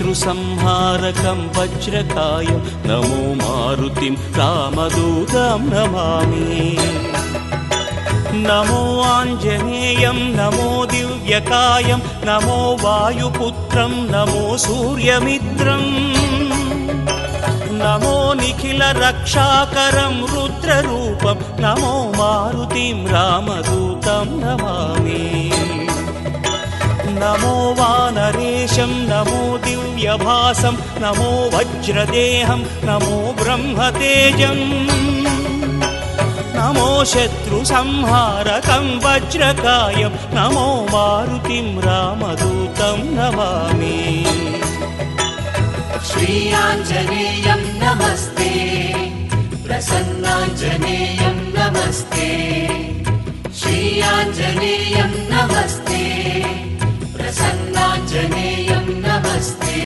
शत्रुसंहारकं वज्रकायं नमो मारुतिं रामदूतं नमामि। नमो आञ्जनेयं नमो दिव्यकायं नमो वायुपुत्रं नमो सूर्यमित्रम् नमो निखिलरक्षाकरं रुद्ररूपं नमो मारुतिं रामदूतं नमामि। नमो वानरेशं नमो दिव्यभासं नमो वज्रदेहं नमो ब्रह्मतेजम् नमो शत्रुसंहारकं वज्रकायं नमो मारुतिं रामदूतं नमामि। श्री आञ्जनेयं नमस्ते प्रसन्नाञ्जनेयं नमस्ते श्री आञ्जनेयं नमस्ते प्रसन्नाञ्जनेयं नमस्ते।